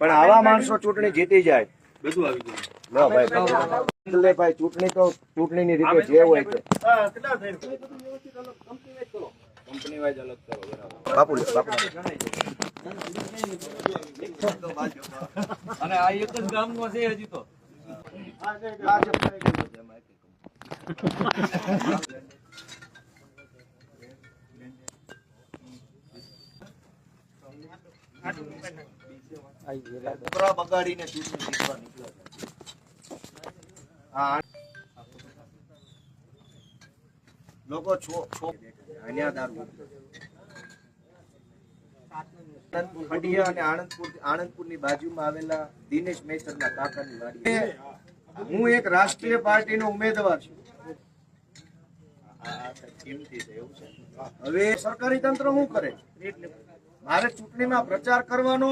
પણ આવા માણસો ચૂંટણી જીતી જાય બધું આવી ગયું. લો ભાઈ એટલે ભાઈ ચૂંટણી તો ચૂંટણીની રીતે જે હોય તે કંપની વાઇઝ અલગ કરો બરાબર. બાપુ અને આ એક જ ગામનો છે હજી તો. બગાડીને ચૂંટણી જીતવા નીકળ્યા. લોકો આણંદપુર ની બાજુમાં આવેલા દિનેશ મહેતરના કાકાની વાડી. હું એક રાષ્ટ્રીય પાર્ટીનો ઉમેદવાર છું. હવે સરકારી તંત્ર શું કરે? મારે ચૂંટણીમાં પ્રચાર કરવાનો,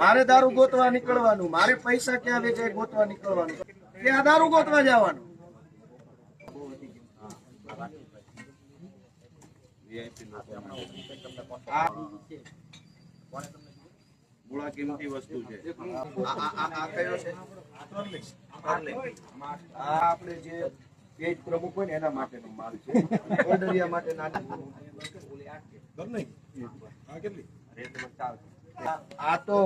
મારે દારૂ ગોતવા નીકળવાનું, મારે પૈસા ક્યાં વેચાય ગોતવા નીકળવાનું, ત્યાં દારૂ ગોતવા જવાનું. મૂળા કિંમતી વસ્તુ છે. આપણે જે પેજ પ્રમુખ હોય ને એના માટેનો માલ છે. ઓર્ડરિયા માટે આ તો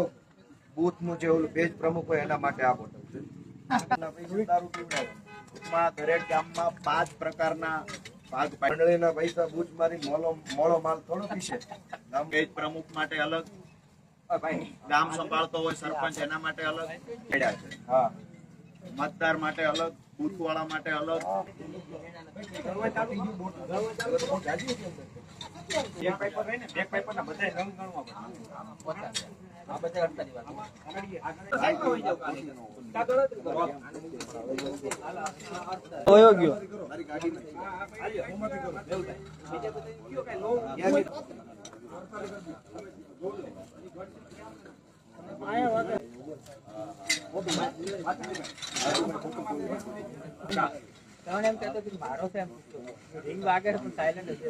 બૂથ નું જે ઓલું પેજ પ્રમુખ હોય એના માટે આ બોટલ છે. દરેક ગામમાં 5 પ્રકારના મંડળીના પૈસા બૂચ મારી મોળો માલ થોડો પીશે. પેજ પ્રમુખ માટે અલગ, ગામ સંભાળતો હોય સરપંચ એના માટે અલગ, હા મતદાર માટે અલગ, બૂથવાળા માટે અલગ. એમ કહેતો મારો છે રિંગ વાગે પણ સાયલેન્ટ હશે.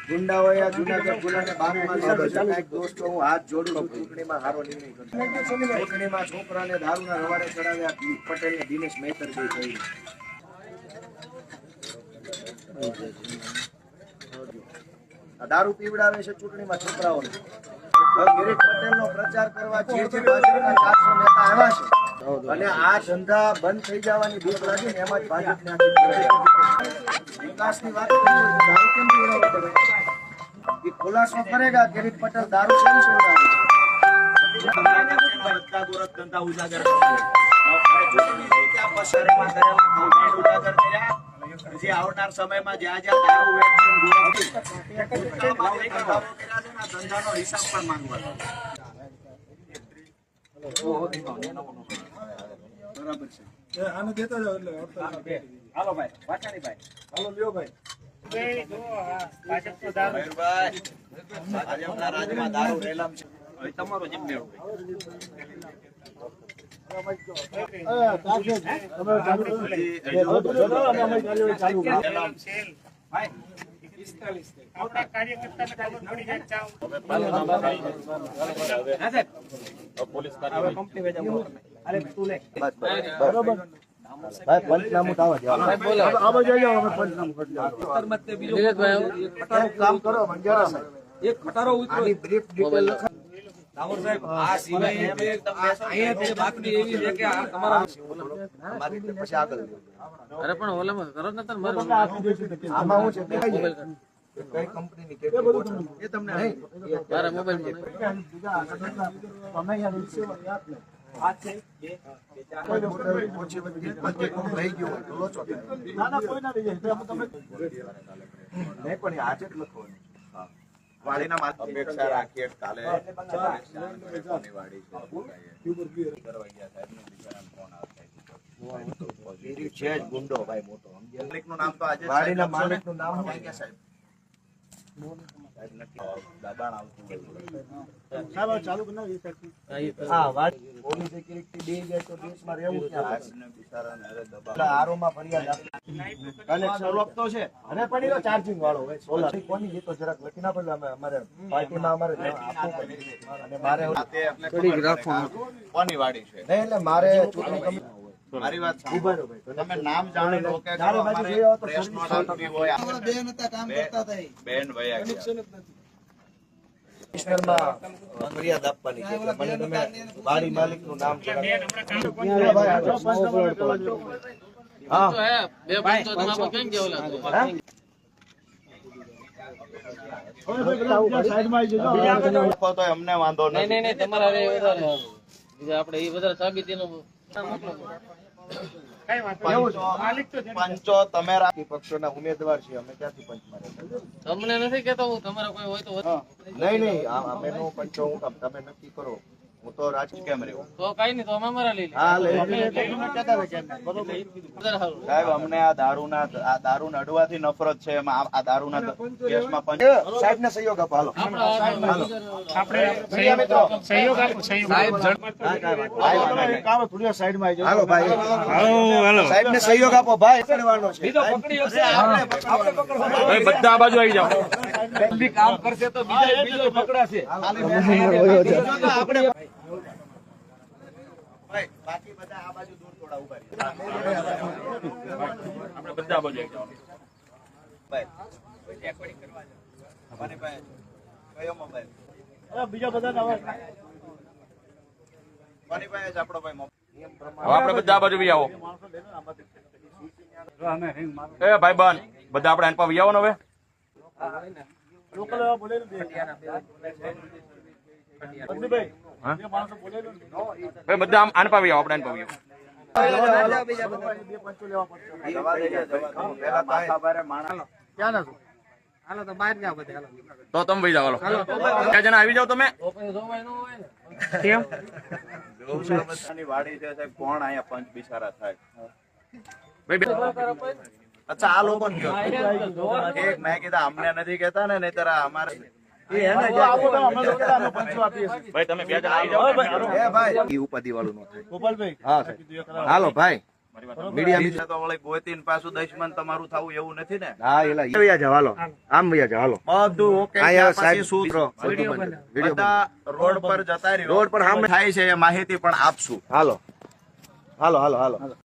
ગુંડાઓએ જુનાગઢ ગુનાને બાનમાં કાંઈક દોસ્તો હું હાથ જોડું છું. ચૂંટણીમાં હારો નિર્ણય કર્યો. ચૂંટણીમાં છોકરાને દારૂના રવાડે ચડાવ્યા પટેલ ને દિનેશ મહેતર જે કહ્યું. દારૂ પીવડાવે છે ચૂંટણીમાં છોકરાઓને. કિરીટ પટેલનો પ્રચાર કરવા જે ભાજપના 400 નેતા આવ્યા છે અને આ ધંધા બંધ થઈ જવાની બીક લાગી ને એમાં જ ભાજપને વિકાસની વાત કરી. દારૂ કેમ પીવડાવવો પડે? એ ખુલાસો કરેગા કિરીટ પટેલ દારૂ કેમ પીવડાવે? ધંધા ઉજાગર કર્યા. પછી આવનાર સમયમાં જ્યાં જ્યાં દારૂ ધંધાનો હિસાબ પણ માંગવાનો. બરાબર છે. આને દેતા જાવ એટલે હાલો ભાઈ, વાછાણીભાઈ, હાલો લ્યો ભાઈ. ભાજપના રાજમાં દારૂ રેલમ છે. હવે તમારો જેમ મેળો પંચનામું થવા કામ કરો. એક ખટારો આની બ્રીફ ડિટેલ લખો. આ સિવાય અહીંયા બાકી એવી છે કે આ તમારા પછી આગળ અરે પણ ઓલામાં કરો ને તને મારો આમાં હું છે કઈ કંપનીની કેટલી બોટલ એ તમને નહીં મારા મોબાઈલ આ છે કોઈ બોટલ ઓછી વધી રહી ગયું હોય તો લોચો થાય. નહીં પણ આજે જ લખવાનું. વાડીના માત્ર અપેક્ષા રાખીએ કાલે છે જ ગુંડો ભાઈ મોટો. માલિકનું નામ તો આજે વાડીના માલિકનું નામ શું? સાહેબ દબાણ આવતું હોય. હા, વાત પોલીસ સિક્યુરિટી બે જાય તો દેશમાં રહેવું ક્યાં પડે? સાહેબને બિચારાને હવે દબાણ. એટલે આરોમાં ફરિયાદ આપી. કનેક્શન તો છે અને પણ એનો ચાર્જિંગ વાળો હોય સોલાર કોની ગીતો જરાક લખી ના પડે અમારે પાર્ટીમાં અમારે આપવું પડે અને મારે આ તે એટલે ખબર પડે કે આ કોની વાડી છે. નહીં એટલે મારે ચૂંટણી કમિશન મારી વાત સાંભળો. ઉભા રહો ભાઈ. તમે નામ જાણી લો કે ચારે બાજુ અમારે જઈ આવો તો પ્રેસ નોટ આપવી હોય. બેન વયા ગયા. કમિશનરમાં ફરિયાદ આપવાની છે એટલે મને તમે વાડી માલિકનું નામ જણાવો. હા લખો તોય અમને વાંધો નથી. નહીં તમારા રે વધારે બીજા આપણે એ વધારે સાબિતીનું પંચો તમે બાકી પક્ષોના ઉમેદવાર છીએ અમે ક્યાંથી પંચ મારે તમને નથી કેતો હું તમારા કોઈ હોય તો નહીં અમે નો પંચો હું કામ તમે નક્કી કરો હું તો રાજકીય કેમ રહ્યું? તો કઈ નહીં તો અમે અમારા લઈ હા લઈ સાહેબ અમને આ દારૂના અડવાથી નફરત છે. એમાં આ દારૂના કેસમાં પંચ સાહેબ ને સહયોગ આપો હાલો હાલો ભાઈ સાહેબ ને સહયોગ આપો ભાઈ પકડવાનો છે બધા આ બાજુ આવી જાઓ. કામ કરશે તો બીજો પકડાશે. ભાઈ, બાકી બધા આ બાજુ દૂર થોડા ઉભા રહો. આપણે બધા આ બાજુ આવી જાઓ. ભાઈ, રેકોર્ડિંગ કરવા જાઓ. અમારી પાસે કયો મોબાઈલ? કોની પાસે છે આપણો ભાઈ મોબાઈલ? હવે આપણે બધા આ બાજુ આવી આવો. એ ભાઈ બન બધા આપણે આન પર આવી આવો ને હવે. ભાઈ બધા આન પર આવી આવો. આપણે આન પર આવી આવો. જવા દેજો, જવા દેજો. પહેલા તો આખા બારે માણસ હાલો તો બહાર જાઓ બધા હાલો. તો તમે વહી જાઓ. હાલો ક્યાં જણા આવી જાઓ તમે. તો પછી જોવાય ન હોય ને. બધાની વાડી છે સાહેબ. કોણ અહીંયા પંચ બિચારા થાય? ભાઈ બે- અચ્છા, આ લોકો એક મેં કીધા અમને નથી કેતા ને નહીતર આ અમારે ભાઈ તમે બે જણા આવી જાઓ. એ ભાઈ ઈ ઉપાધિ વાળું ન થાય હા સાહેબ. હાલો ભાઈ મીડિયા તો વળી ગોતીને પાછું દુશ્મન તમારું થવું એવું નથી ને. હા એલા વયા જાવ હાલો આમ વયા જાવ હાલો બધું ઓકે. આયા પછી સાહેબ શું વિડીયો બધા રોડ પર જતા રહ્યો. રોડ પર સામે થાય છે એ માહિતી પણ આપશું. હાલો હાલો હાલો હાલો